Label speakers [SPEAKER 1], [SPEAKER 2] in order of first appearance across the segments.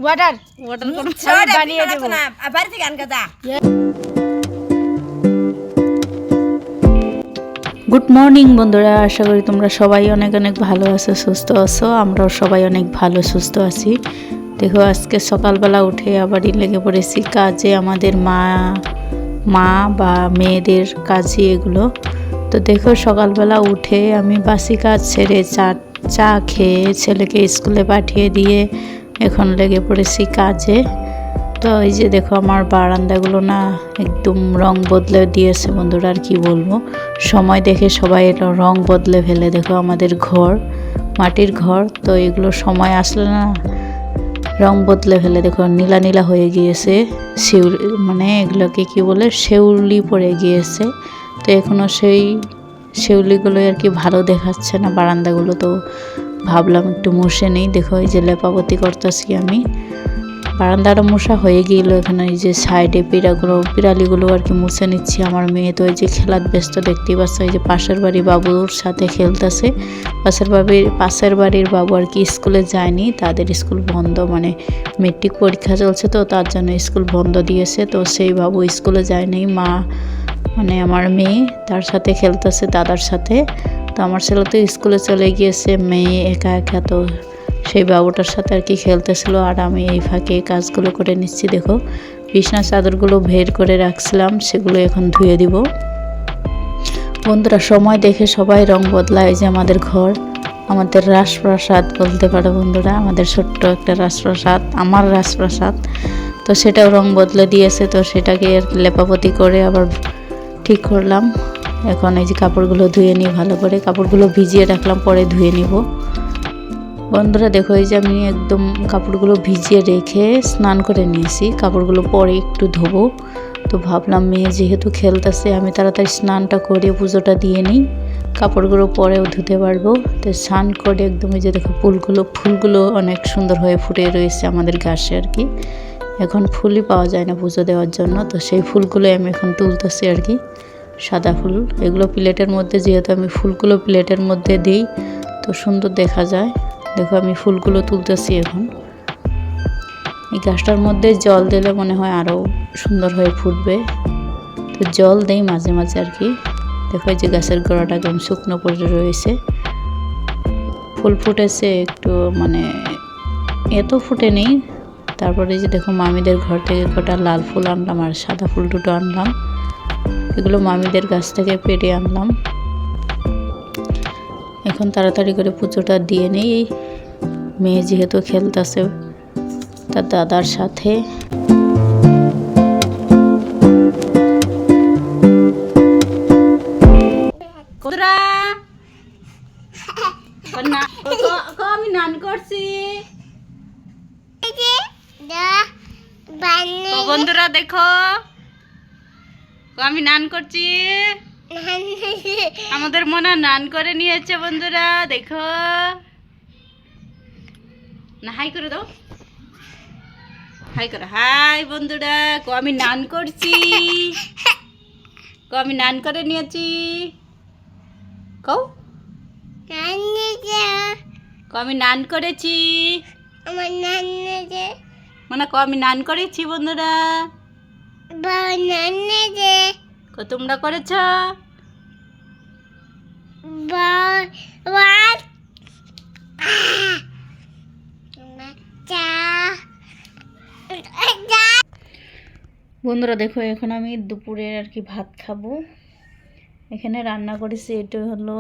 [SPEAKER 1] Water water কোন বানিয়ে দেব
[SPEAKER 2] না বাড়ি থেকে আনকা যা।
[SPEAKER 3] গুড মর্নিং বন্ধুরা, আশা করি তোমরা সবাই অনেক অনেক ভালো আছো, সুস্থ আছো। আমরাও সবাই অনেক ভালো সুস্থ আছি। দেখো আজকে সকালবেলা উঠে আবারই লেগে পড়েছি কাজে, আমাদের মা বা মেয়েদের কাজই এগুলো। তো দেখো সকালবেলা উঠে আমি বাসি কাজ ছেড়ে চা খেয়ে ছেলেকে স্কুলে পাঠিয়ে দিয়ে এখন লেগে পড়েছি কাজে। তো এই যে দেখো আমার বারান্দাগুলো না একদম রং বদলে দিয়েছে বন্ধুরা, আর কি বলবো। সময় দেখে সবাই এটা রং বদলে ফেলে। দেখো আমাদের ঘর মাটির ঘর, তো এগুলো সময় আসলে না রং বদলে ফেলে। দেখো নীলা নীলা হয়ে গিয়েছে, মানে এগুলোকে কি বলে, শেউলি পড়ে গিয়েছে। তো এখনও সেই শেউলিগুলো আর কি ভালো দেখাচ্ছে না বারান্দাগুলো। তো ভাবলাম একটু মুছে নেই। দেখো এই যে লেপাপতি করতেছি আমি, বারান্দাটা মোছা হয়ে গিয়েছিল। এখানে এই যে সাইডে পিরালিগুলো আর কি মুছে নিচ্ছি। আমার মেয়ে তো এই যে খেলার ব্যস্ত, দেখতেই পাচ্ছ। এই যে পাশের বাড়ির বাবুর সাথে খেলতেছে। পাশের বাড়ির বাবু আর কি স্কুলে যায়নি, তাদের স্কুল বন্ধ, মানে মেট্রিক পরীক্ষা চলছে, তো তার জন্য স্কুল বন্ধ দিয়েছে। তো সেই বাবু স্কুলে যায়নি, মা মানে আমার মেয়ে তার সাথে খেলতেছে দাদার সাথে। তো আমার ছেলে তো স্কুলে চলে গিয়েছে, মেয়ে একা একা তো সেই বাবুটার সাথে আর কি খেলতেছিল। আর আমি এই ফাঁকে কাজগুলো করে নিচ্ছি। দেখো বিছনা চাদরগুলো বের করে রাখছিলাম, সেগুলো এখন ধুয়ে দিব। বন্ধুরা সময় দেখে সবাই রং বদলায়। এই যে আমাদের ঘর, আমাদের রাজপ্রাসাদ বলতে পারো বন্ধুরা, আমাদের ছোট্ট একটা রাজপ্রাসাদ, আমার রাজপ্রাসাদ। তো সেটাও রং বদলে দিয়েছে। তো সেটাকে আর কি লেপাপতি করে আবার ঠিক করলাম। এখন এই যে কাপড়গুলো ধুয়ে নিই ভালো করে, কাপড়গুলো ভিজিয়ে রাখলাম, পরে ধুয়ে নিব। বন্ধুরা দেখো এই যে আমি একদম কাপড়গুলো ভিজিয়ে রেখে স্নান করে নিয়েছি, কাপড়গুলো পরে একটু ধোবো। তো ভাবলাম মেয়ে যেহেতু খেলতেছে, আমি তাড়াতাড়ি স্নানটা করে পুজোটা দিয়ে নিই, কাপড়গুলো পরেও ধুতে পারবো। তো স্নান করে একদম এই যে দেখো ফুলগুলো অনেক সুন্দর হয়ে ফুটে রয়েছে আমাদের গাছে আর কি। এখন ফুলই পাওয়া যায় না পুজো দেওয়ার জন্য, তো সেই ফুলগুলো আমি এখন তুলতেছি আর কি, সাদা ফুল। এগুলো প্লেটের মধ্যে, যেহেতু আমি ফুলগুলো প্লেটের মধ্যে দিই তো সুন্দর দেখা যায়। দেখো আমি ফুলগুলো তুলতেছি এখন। এই গাছটার মধ্যে জল দিলে মনে হয় আরও সুন্দর হয়ে ফুটবে, তো জল দেই মাঝে মাঝে আর কি। দেখো এই যে গাছের গোড়াটা একদম শুকনো পড়ে রয়েছে, ফুল ফুটেছে একটু, মানে এত ফুটে নেই। তারপরে এই যে দেখো মামিদের ঘর থেকে কটা লাল ফুল আনলাম আর সাদা ফুল দুটো আনলাম, এগুলো মামিদের গাছ থেকে পেড়ে আনলাম। এখন তাড়াতাড়ি করে পুজোটা দিয়ে নেই, মেয়ে যেহেতু খেলতেছে তার দাদার সাথে।
[SPEAKER 1] আমি নান করছি বন্ধুরা, দেখো আমি নান করছি। আমাদের মনে নান করে নিয়েছে বন্ধুরা, দেখো না, হাই করে দাও, হাই করো, হাই বন্ধুরা। আমি নান করছি, আমি নান করে নিয়েছি। কও আমি নান করেছি, মানে আমি নান করেছি বন্ধুরা। তোমরা করেছ? বন্ধুরা দেখো এখন আমি দুপুরের আর কি ভাত খাবো। এখানে রান্না করেছি, এটা হলো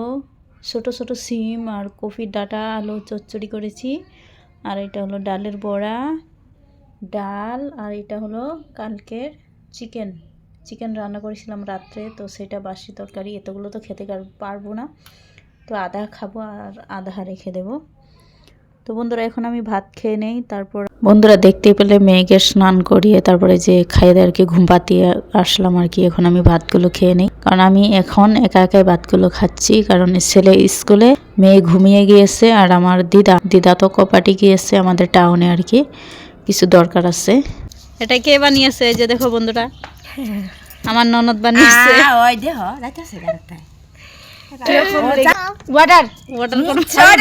[SPEAKER 1] ছোট ছোট সিম আর কফির ডাঁটা আলু চচ্চড়ি করেছি। আর এটা হলো ডালের বড়া, ডাল। আর এটা হলো কালকের চিকেন রান্না করেছিলাম রাত্রে, তো সেটা বাসি তরকারি। এতগুলো তো খেতে পারবো না, তো আধা খাবো আর আধা রেখে দেবো। তো বন্ধুরা এখন আমি ভাত খেয়ে নেই। তারপর বন্ধুরা দেখতে পেলে মেয়েকে স্নান করিয়ে তারপরে যে খাইয়ে আর কি ঘুম পাতিয়ে আসলাম আর কি। এখন আমি ভাতগুলো খেয়ে নেই, কারণ আমি এখন একা একাই ভাতগুলো খাচ্ছি, কারণ ছেলে স্কুলে, মেয়ে ঘুমিয়ে গিয়েছে। আর আমার দিদা তো কপাটি গিয়েছে আমাদের টাউনে আর কি, কিছু দরকার আছে। এটা কে বানিয়েছে? এই যে দেখো বন্ধুরা, আমার ননদ বানিয়েছে।
[SPEAKER 2] ওয়াটার
[SPEAKER 1] ওয়াটার কোন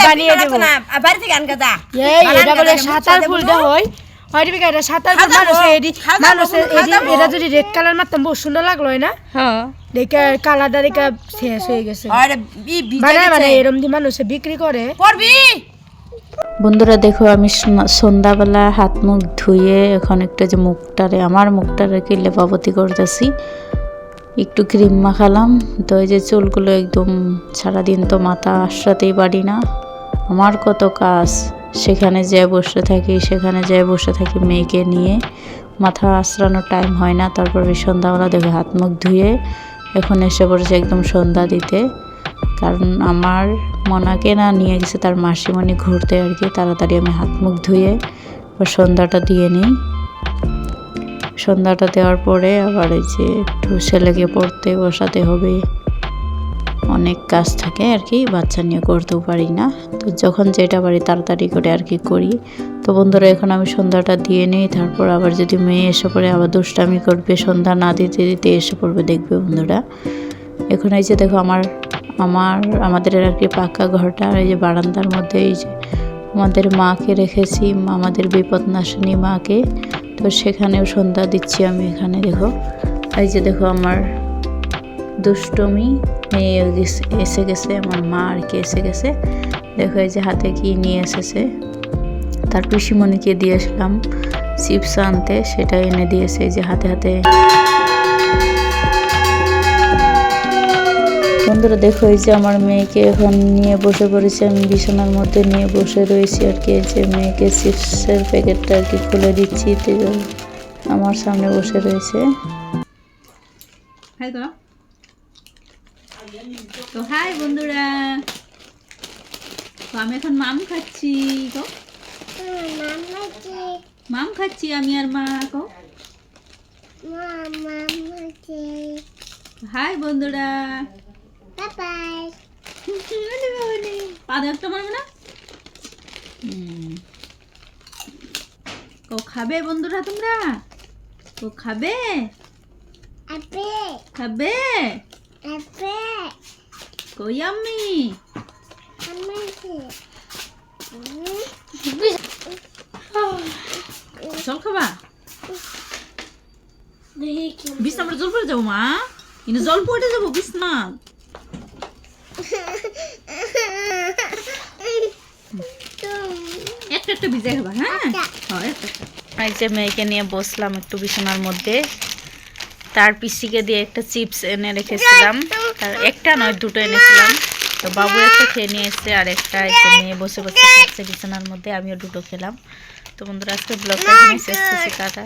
[SPEAKER 2] বানিয়ে দেব না বাড়ি থেকে আনকা যা।
[SPEAKER 1] এটা বলে সাতার ফুলটা হয়
[SPEAKER 2] আর বিকা এটা সাতার মানুষ এটা যদি রেড কালার মারতাম বহু সুন্দর লাগলো না।
[SPEAKER 1] হ্যাঁ
[SPEAKER 2] দেখে কালারটা দেখে শেষ হয়ে গেছে। মানে এরম দিয়ে মানুষে বিক্রি করে।
[SPEAKER 3] বন্ধুরা দেখো আমি সন্ধ্যাবেলা হাত মুখ ধুয়ে এখন একটা যে মুখটারে আমার মুখটারে কি লেপাপতি করতেছি, একটু ক্রিম মাখালাম। তো এই যে চুলগুলো একদম সারাদিন তো মাথা আশ্রাতেই পারি না, আমার কত কাজ, সেখানে যেয়ে বসে থাকি মেয়েকে নিয়ে, মাথা আশ্রানোর টাইম হয় না। তারপর সন্ধ্যাবেলা দেখো হাত মুখ ধুয়ে এখন এসে পড়েছে একদম সন্ধ্যা দিতে, কারণ আমার মনাকে না নিয়ে গেছে তার মাসিমণি ঘুরতে আর কি। তাড়াতাড়ি আমি হাত মুখ ধুয়ে সন্ধ্যাটা দিয়ে নিই। সন্ধ্যাটা দেওয়ার পরে আবার এই যে একটু ছেলেকে পড়তে বসাতে হবে, অনেক কাজ থাকে আর কি, বাচ্চা নিয়ে করতেও পারি না। তো যখন যেটা পারি তাড়াতাড়ি করে আর কি করি। তো বন্ধুরা এখন আমি সন্ধ্যাটা দিয়ে নিই, তারপর আবার যদি মেয়ে এসে পড়ে আবার দুষ্টামি করবে, সন্ধ্যা না দিতে দিতে এসে পড়বে, দেখবে বন্ধুরা। এখন এই যে দেখো আমাদের আর কি পাকা ঘরটা, এই যে বারান্দার মধ্যে এই যে আমাদের মাকে রেখেছি, আমাদের বিপদনাশিনী মাকে। তো সেখানেও সন্ধ্যা দিচ্ছি আমি। এখানে দেখো এই যে দেখো আমার দুষ্টমি মেয়ে এসে গেছে, আমার মা আর কি এসে গেছে। দেখো এই যে হাতে কি নিয়ে এসেছে, তার পিসিমণিকে দিয়েছিলাম চিপস আনতে, সেটা এনে দিয়েছে এই যে হাতে হাতে। বন্ধুরা দেখো এই যে আমার মেয়েকে এখন নিয়ে বসে পড়েছি, আমি বিছানার মধ্যে নিয়ে বসে রয়েছি আর কি। এই যে মেয়েকে চিপসের প্যাকেটটা আর কি খুলে দিচ্ছি, আমার সামনে বসে রয়েছে।
[SPEAKER 1] তো হাই বন্ধুরা, তো আমি এখন মাম খাচ্ছি। মাম খাচ্ছি আমি আর মা। হাই বন্ধুরা, পা দেখতে পারবে না। তো খাবে বন্ধুরা, তোমরা তো খাবে খাবে কই আমি জল খাবা? বিছনা জল পড়ে যাবো মা, কিন্তু জল পড়ে যাবো বিছনা। একটা ভিজাই খাবা। হ্যাঁ
[SPEAKER 3] এই যে মেয়েকে নিয়ে বসলাম একটু বিছানার মধ্যে, তার পিসিকে দিয়ে একটা চিপস এনে রেখেছিলাম, একটা নয় দুটো এনেছিলাম। তো বাবু একটা খেয়ে নিয়ে এসছে, আর একটা মেয়ে বসে বসে খাচ্ছে বিছানার মধ্যে, আমিও দুটো খেলাম। তো বন্ধুরা আজকে ব্লগটা এখানে শেষ করছি, টাটা।